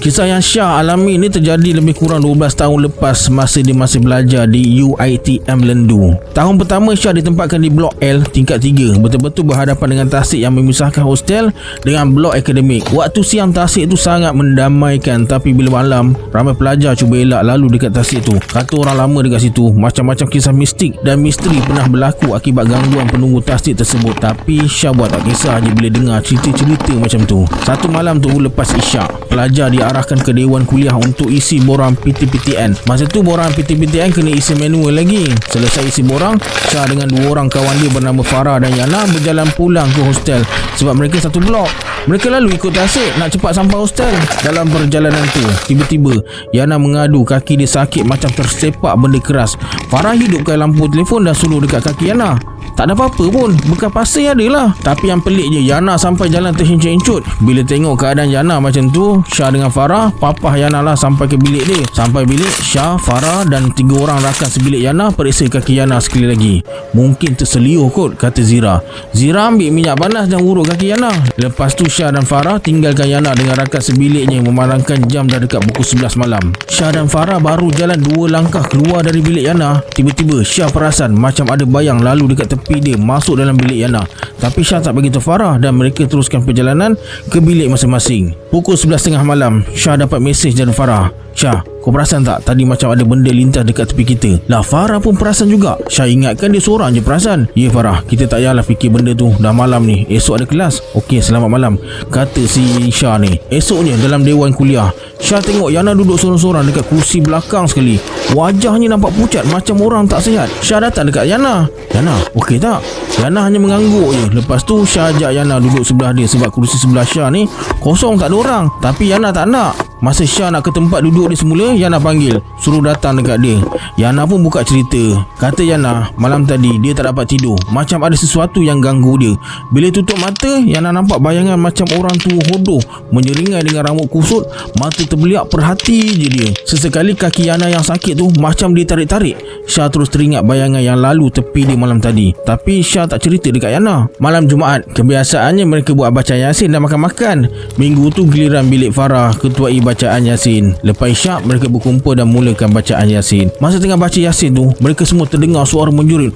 Kisah yang Syah alami ni terjadi lebih kurang 12 tahun lepas masa dia masih belajar di UiTM Lendu. Tahun pertama Syah ditempatkan di Blok L tingkat 3, betul-betul berhadapan dengan tasik yang memisahkan hostel dengan blok akademik. Waktu siang tasik itu sangat mendamaikan, tapi bila malam ramai pelajar cuba elak lalu dekat tasik tu. Kata orang lama dekat situ, macam-macam kisah mistik dan misteri pernah berlaku akibat gangguan penunggu tasik tersebut. Tapi Syah buat tak kisah je bila dengar cerita-cerita macam tu. Satu malam tu lepas isyak, pelajar diarahkan ke Dewan Kuliah untuk isi borang PTPTN. Masa tu borang PTPTN kena isi manual lagi. Selesai isi borang, Syah dengan dua orang kawan dia bernama Farah dan Yana berjalan pulang ke hostel sebab mereka satu blok. Mereka lalu ikut tasik nak cepat sampai hostel. Dalam perjalanan tu, tiba-tiba Yana mengadu kaki dia sakit macam tersepak benda keras. Farah hidupkan lampu telefon dan suluh dekat kaki Yana. Tak ada apa-apa pun, bekas pasir adalah. Tapi yang peliknya, Yana sampai jalan terhincut-hincut. Bila tengok keadaan Yana macam tu, Syah dengan Farah papah Yana lah sampai ke bilik dia. Sampai bilik, Syah, Farah dan 3 orang rakan sebilik Yana periksa kaki Yana sekali lagi. Mungkin terseliuh kot, kata Zira. Zira ambil minyak panas dan urut kaki Yana. Lepas tu Syah dan Farah tinggalkan Yana dengan rakan sebiliknya memandangkan jam dah dekat pukul 11 malam. Syah dan Farah baru jalan 2 langkah keluar dari bilik Yana. Tiba-tiba Syah perasan macam ada bayang lalu dekat tepi dia masuk dalam bilik Yana. Tapi Syah tak bagi tahu Farah dan mereka teruskan perjalanan ke bilik masing-masing. Pukul 11.30 malam, Syah dapat mesej dari Farah. Syah, kau perasan tak tadi macam ada benda lintas dekat tepi kita? Lah, Farah pun perasan juga. Syah ingatkan dia seorang je perasan. Ya Farah, kita tak payahlah fikir benda tu. Dah malam ni, esok ada kelas. Okey, selamat malam, kata si Syah ni. Esoknya dalam Dewan Kuliah, Syah tengok Yana duduk sorang-sorang dekat kursi belakang sekali. Wajahnya nampak pucat macam orang tak sihat. Syah datang dekat Yana. Yana, okey tak? Yana hanya mengangguk je. Lepas tu Syah ajak Yana duduk sebelah dia sebab kursi sebelah Syah ni kosong, tak ada orang. Tapi Yana tak nak. Masa Syah nak ke tempat duduk dia semula, Yana panggil, suruh datang dekat dia. Yana pun buka cerita. Kata Yana, malam tadi dia tak dapat tidur, macam ada sesuatu yang ganggu dia. Bila tutup mata, Yana nampak bayangan macam orang tua hodoh menyeringai dengan rambut kusut, mata terbeliak, perhati je dia. Sesekali kaki Yana yang sakit tu macam ditarik-tarik. Syah terus teringat bayangan yang lalu tepi dia malam tadi. Tapi Syah tak cerita dekat Yana. Malam Jumaat, kebiasaannya mereka buat bacaan Yasin dan makan-makan. Minggu tu giliran bilik Farah ketuai bacaan Yasin. Lepas isyak, mereka berkumpul dan mulakan bacaan Yasin. Masa tengah baca Yasin tu, mereka semua terdengar suara menjerit.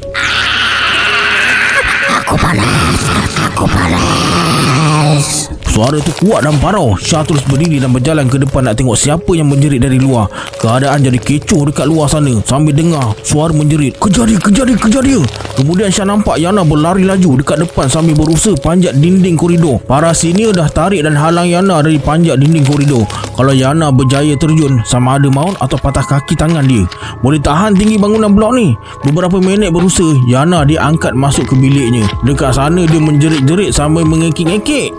Aku panas, aku panas. Suara tu kuat dan parau. Syah terus berdiri dan berjalan ke depan nak tengok siapa yang menjerit dari luar. Keadaan jadi kecoh dekat luar sana sambil dengar suara menjerit, kejar dia, kejar dia, kejar dia. Kemudian Syah nampak Yana berlari laju dekat depan sambil berusaha panjat dinding koridor. Para senior dah tarik dan halang Yana dari panjat dinding koridor. Kalau Yana berjaya terjun, sama ada maut atau patah kaki tangan dia. Boleh tahan tinggi bangunan blok ni. Beberapa minit berusaha, Yana diangkat masuk ke biliknya. Dekat sana dia menjerit-jerit sambil mengekik-ekik.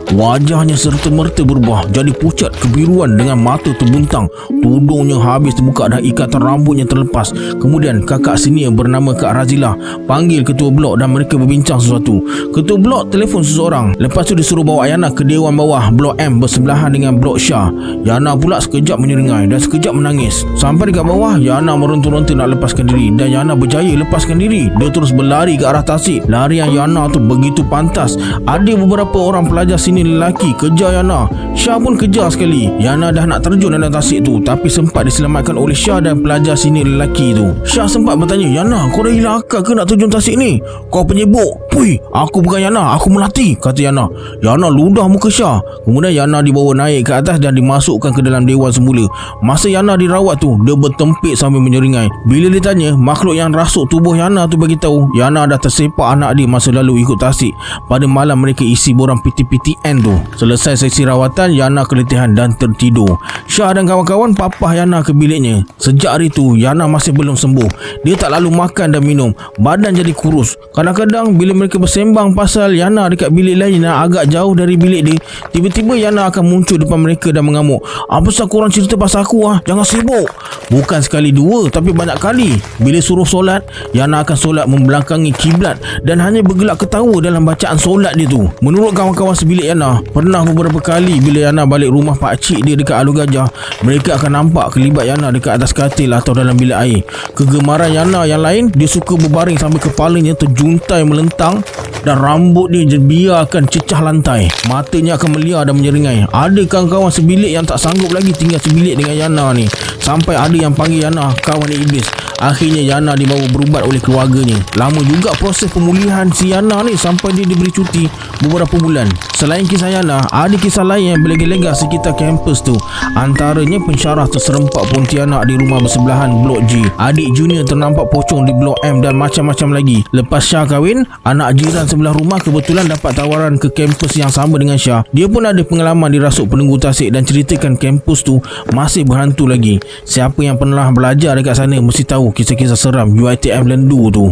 Wajahnya serta-merta berubah jadi pucat kebiruan dengan mata terbuntang. Tudungnya habis terbuka dan ikatan rambutnya terlepas. Kemudian kakak senior bernama Kak Razilah panggil ketua blok dan mereka berbincang sesuatu. Ketua blok telefon seseorang. Lepas tu disuruh bawa Yana ke dewan bawah blok M bersebelahan dengan blok Syah. Yana pula sekejap menyeringai dan sekejap menangis. Sampai dekat bawah, Yana meronta-ronta nak lepaskan diri dan Yana berjaya lepaskan diri. Dia terus berlari ke arah tasik. Larian Yana tu begitu pantas. Ada beberapa orang pelajar sini lelaki kejar Yana. Syah pun kejar sekali. Yana dah nak terjun dalam tasik tu, tapi sempat diselamatkan oleh Syah dan pelajar sini lelaki tu. Syah sempat bertanya, Yana, kau dah hilang akal ke nak terjun tasik ni? Kau penyebuk. Pui, aku bukan Yana, aku melati, kata Yana. Yana ludah muka Syah. Kemudian Yana dibawa naik ke atas dan dimasukkan ke dalam dewan semula. Masa Yana dirawat tu, dia bertempik sambil menyeringai. Bila ditanya, makhluk yang rasuk tubuh Yana tu beritahu Yana dah tersepak anak dia masa lalu ikut tasik pada malam mereka isi borang PTPTN tu. Selesai sesi rawatan, Yana keletihan dan tertidur. Syah dan kawan-kawan papah Yana ke biliknya. Sejak hari tu, Yana masih belum sembuh. Dia tak lalu makan dan minum. Badan jadi kurus. Kadang-kadang bila mereka bersembang pasal Yana dekat bilik lain yang agak jauh dari bilik dia, tiba-tiba Yana akan muncul depan mereka dan mengamuk. Apa sah korang cerita pasal aku? Jangan sibuk. Bukan sekali dua, tapi banyak kali. Bila suruh solat, Yana akan solat membelakangi kiblat dan hanya bergelak ketawa dalam bacaan solat dia tu. Menurut kawan-kawan sebilik Yana, Yana pernah beberapa kali bila Yana balik rumah pakcik dia dekat Alur Gajah, mereka akan nampak kelibat Yana dekat atas katil atau dalam bilik air. Kegemaran Yana yang lain, dia suka berbaring sambil kepalanya terjuntai melentang dan rambut dia biarkan cecah lantai. Matanya akan meliar dan menyeringai. Ada kawan-kawan sebilik yang tak sanggup lagi tinggal sebilik dengan Yana ni, sampai ada yang panggil Yana kawan iblis. Akhirnya Yana dibawa berubat oleh keluarganya. Lama juga proses pemulihan si Yana ni sampai dia diberi cuti beberapa bulan. Selain kisah Yana, ada kisah lain yang berlega-lega sekitar kampus tu. Antaranya pensyarah terserempak Pontianak di rumah bersebelahan Blok G. Adik junior ternampak pocong di Blok M dan macam-macam lagi. Lepas Syah kahwin, anak jiran sebelah rumah kebetulan dapat tawaran ke kampus yang sama dengan Syah. Dia pun ada pengalaman dirasuk penunggu tasik dan ceritakan kampus tu masih berhantu lagi. Siapa yang pernah belajar dekat sana mesti tahu kisah-kisah seram UiTM Lendu tu.